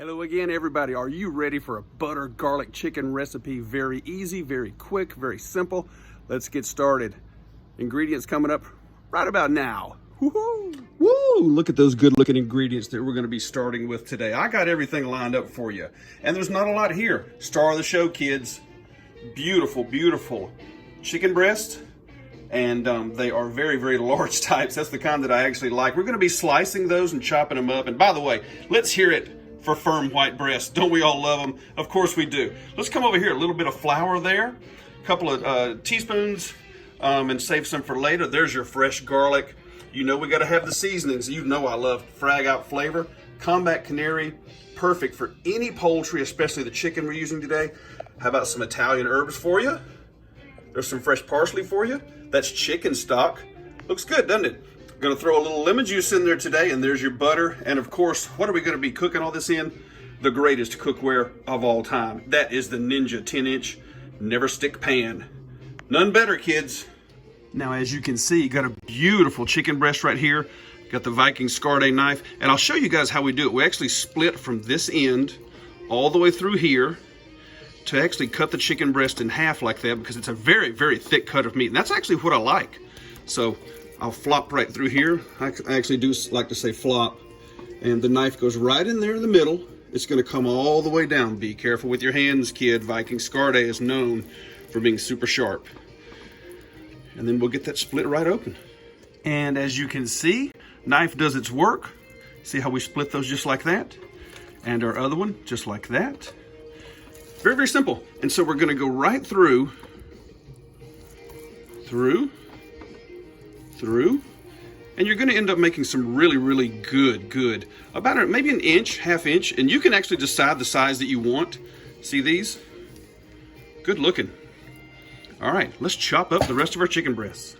Hello again, everybody. Are you ready for a butter garlic chicken recipe? Very easy, very quick, very simple. Let's get started. Ingredients coming up right about now. Woohoo! Woo! Look at those good looking ingredients that we're going to be starting with today. I got everything lined up for you. And there's not a lot here. Star of the show, kids. Beautiful, beautiful chicken breast. And they are very, very large types. That's the kind that I actually like. We're going to be slicing those and chopping them up. And by the way, let's hear it for firm white breasts. Don't we all love them? Of course we do. Let's come over here. A little bit of flour there, a couple of teaspoons, and save some for later. There's your fresh garlic. You know we got to have the seasonings. You know I love frag out flavor. Combat Canary, perfect for any poultry, especially the chicken we're using today. How about some Italian herbs for you? There's some fresh parsley for you. That's chicken stock. Looks good, doesn't it? Going to throw a little lemon juice in there today, and there's your butter. And of course, what are we going to be cooking all this in? The greatest cookware of all time. That is the Ninja 10-inch NeverStick pan. None better, kids. Now, as you can see, got a beautiful chicken breast right here. Got the Viking Scarde knife, and I'll show you guys how we do it. We actually split from this end all the way through here to actually cut the chicken breast in half like that, because it's a very, very thick cut of meat, and that's actually what I like. So I'll flop right through here. I actually do like to say flop. And the knife goes right in there in the middle. It's going to come all the way down. Be careful with your hands, kid. Viking Scarde is known for being super sharp. And then we'll get that split right open. And as you can see, knife does its work. See how we split those just like that? And our other one just like that. Very, very simple. And so we're going to go right through, and you're going to end up making some really, really good, about maybe an inch, half inch, and you can actually decide the size that you want. See these? Good looking. All right, let's chop up the rest of our chicken breasts.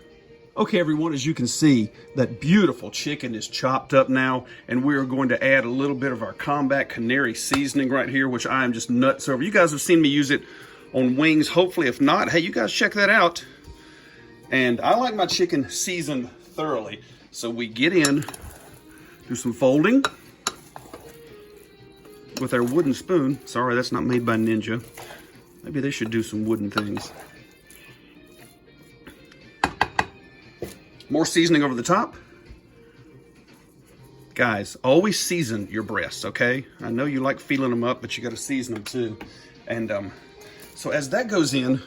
Okay, everyone, as you can see, that beautiful chicken is chopped up now, and we are going to add a little bit of our Combat Canary seasoning right here, which I am just nuts over. You guys have seen me use it on wings. Hopefully, if not, hey, you guys check that out. And I like my chicken seasoned thoroughly. So we get in, do some folding with our wooden spoon. Sorry, that's not made by Ninja. Maybe they should do some wooden things. More seasoning over the top. Guys, always season your breasts, okay? I know you like feeling them up, but you got to season them too. And so as that goes in,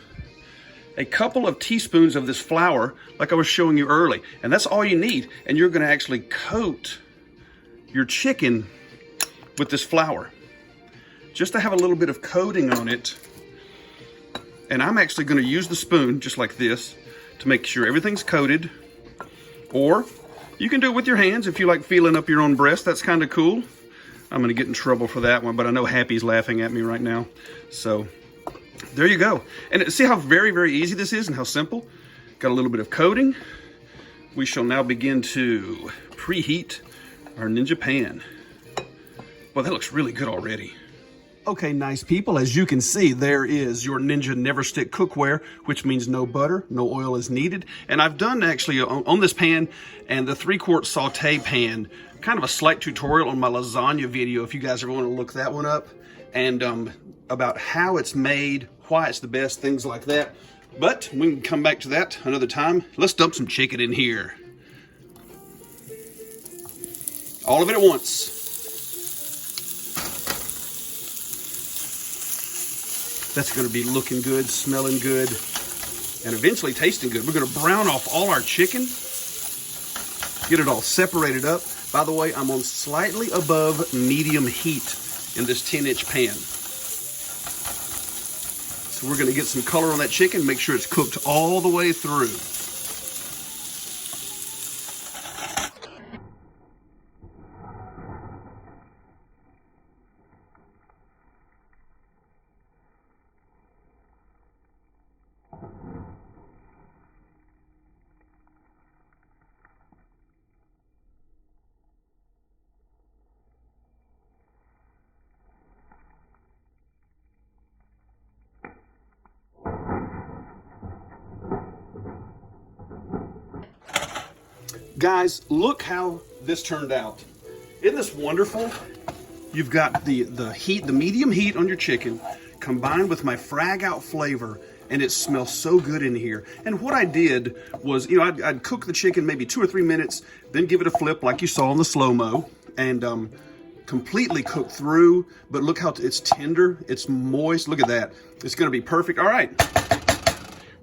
a couple of teaspoons of this flour, like I was showing you early, and that's all you need. And you're going to actually coat your chicken with this flour, just to have a little bit of coating on it. And I'm actually going to use the spoon just like this to make sure everything's coated. Or you can do it with your hands if you like feeling up your own breast. That's kind of cool. I'm going to get in trouble for that one, but I know Happy's laughing at me right now. So there you go. And see how very, very easy this is and how simple? Got a little bit of coating. We shall now begin to preheat our Ninja pan. Well, that looks really good already. Okay, nice people, as you can see, there is your Ninja NeverStick cookware, which means no butter, no oil is needed. And I've done actually on this pan and the 3-quart saute pan, kind of a slight tutorial on my lasagna video, if you guys ever want to look that one up. And about how it's made, why it's the best, things like that. But we can come back to that another time. Let's dump some chicken in here. All of it at once. That's going to be looking good, smelling good, and eventually tasting good. We're going to brown off all our chicken, get it all separated up. By the way, I'm on slightly above medium heat in this 10-inch pan. So we're going to get some color on that chicken, make sure it's cooked all the way through. Guys, look how this turned out. Isn't this wonderful? you've got the heat, the medium heat on your chicken, combined with my frag out flavor, and it smells so good in here. And what I did was, you know, I'd cook the chicken maybe 2 or 3 minutes, then give it a flip like you saw in the slow-mo, and completely cooked through. But look how it's tender, it's moist. Look at that. It's gonna be perfect. All right,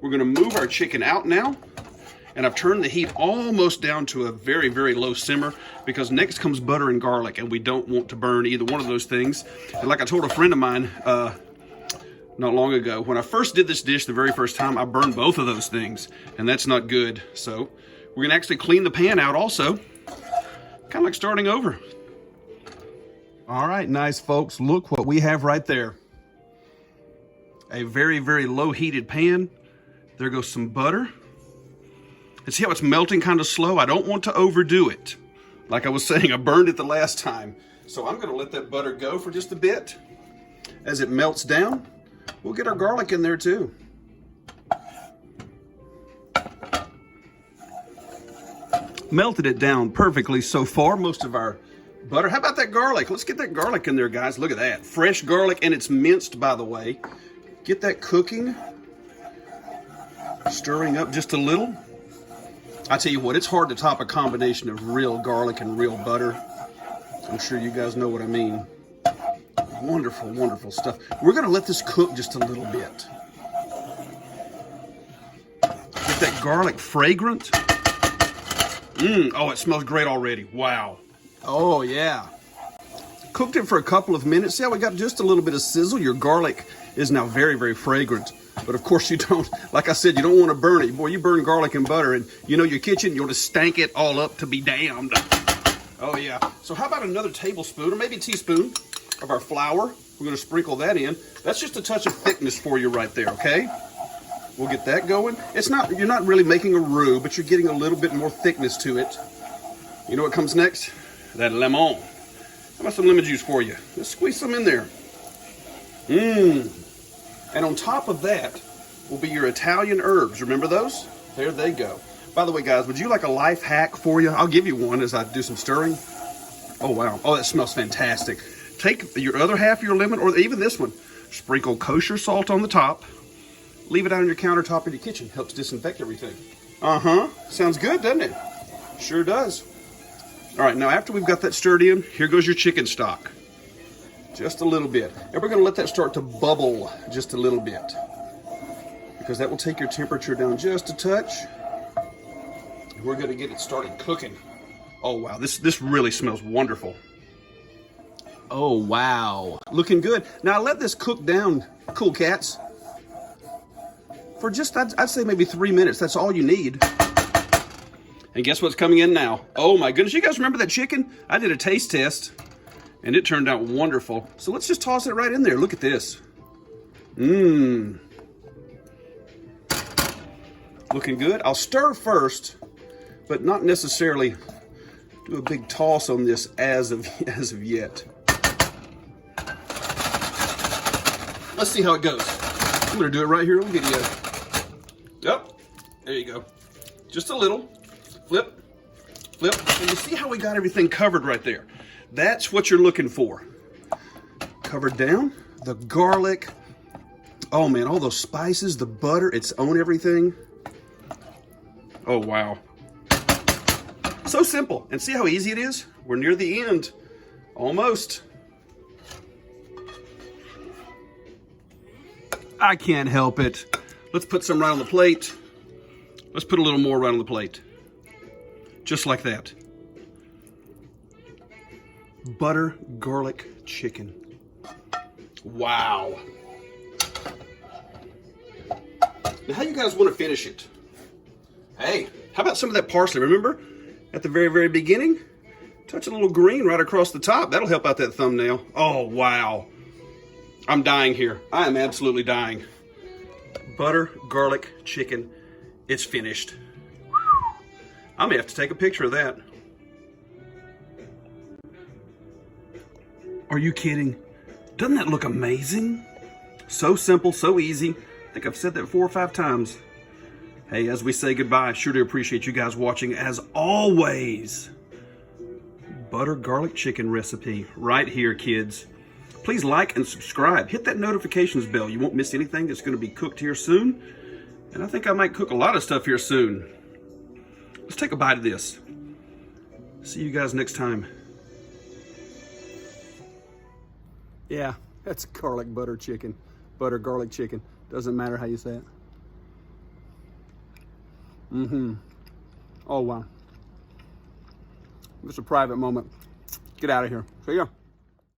we're gonna move our chicken out now. And I've turned the heat almost down to a very, very low simmer, because next comes butter and garlic, and we don't want to burn either one of those things. And like I told a friend of mine not long ago, when I first did this dish the very first time, I burned both of those things, and that's not good. So we're gonna actually clean the pan out also, kind of like starting over. All right, nice folks, look what we have right there. A very, very low heated pan. There goes some butter. And see how it's melting kind of slow? I don't want to overdo it. Like I was saying, I burned it the last time. So I'm gonna let that butter go for just a bit. As it melts down, we'll get our garlic in there too. Melted it down perfectly so far, most of our butter. How about that garlic? Let's get that garlic in there, guys. Look at that. Fresh garlic, and it's minced, by the way. Get that cooking. Stirring up just a little. I tell you what, it's hard to top a combination of real garlic and real butter. I'm sure you guys know what I mean. Wonderful, wonderful stuff. We're gonna let this cook just a little bit. Get that garlic fragrant. Oh, it smells great already. Wow. Oh, yeah. Cooked it for a couple of minutes. See how we got just a little bit of sizzle? Your garlic is now very, very fragrant. But of course you don't, like I said, you don't want to burn it. Boy, you burn garlic and butter, and you know your kitchen, you'll just stank it all up to be damned. Oh yeah. So how about another tablespoon or maybe teaspoon of our flour? We're gonna sprinkle that in. That's just a touch of thickness for you right there, okay? We'll get that going. It's not, you're not really making a roux, but you're getting a little bit more thickness to it. You know what comes next? That lemon. How about some lemon juice for you? Let's squeeze some in there. And on top of that will be your Italian herbs. Remember those? There they go. By the way, guys, would you like a life hack for you? I'll give you one as I do some stirring. Oh, wow. Oh, that smells fantastic. Take your other half of your lemon, or even this one. Sprinkle kosher salt on the top. Leave it out on your countertop in your kitchen. Helps disinfect everything. Sounds good, doesn't it? Sure does. All right, now after we've got that stirred in, here goes your chicken stock. Just a little bit. And we're gonna let that start to bubble just a little bit, because that will take your temperature down just a touch. And we're gonna get it started cooking. Oh wow, this really smells wonderful. Oh wow, looking good. Now let this cook down, cool cats, for just, I'd say maybe 3 minutes. That's all you need. And guess what's coming in now? Oh my goodness, you guys remember that chicken? I did a taste test, and it turned out wonderful. So let's just toss it right in there. Look at this. Looking good. I'll stir first, but not necessarily do a big toss on this as of yet. Let's see how it goes. I'm gonna do it right here on video. Yep, there you go. Just a little. Flip, flip. And you see how we got everything covered right there? That's what you're looking for. Covered down, the garlic. Oh man, all those spices, the butter, it's on everything. Oh wow. So simple. And see how easy it is? We're near the end. Almost. I can't help it. Let's put some right on the plate. Let's put a little more right on the plate. Just like that. Butter garlic chicken. Wow. Now how you guys want to finish it? Hey, how about some of that parsley? Remember at the very, very beginning? Touch a little green right across the top. That'll help out that thumbnail. Oh, wow. I'm dying here. I am absolutely dying. Butter garlic chicken. It's finished. I may have to take a picture of that. Are you kidding? Doesn't that look amazing? So simple, so easy. I think I've said that 4 or 5 times. Hey, as we say goodbye, I sure do appreciate you guys watching as always. butter garlic chicken recipe right here, kids. Please like and subscribe. Hit that notifications bell. You won't miss anything that's going to be cooked here soon. And I think I might cook a lot of stuff here soon. Let's take a bite of this. See you guys next time. Yeah, that's garlic butter chicken. Butter garlic chicken. Doesn't matter how you say it. Oh, wow. It's a private moment. Get out of here. See ya.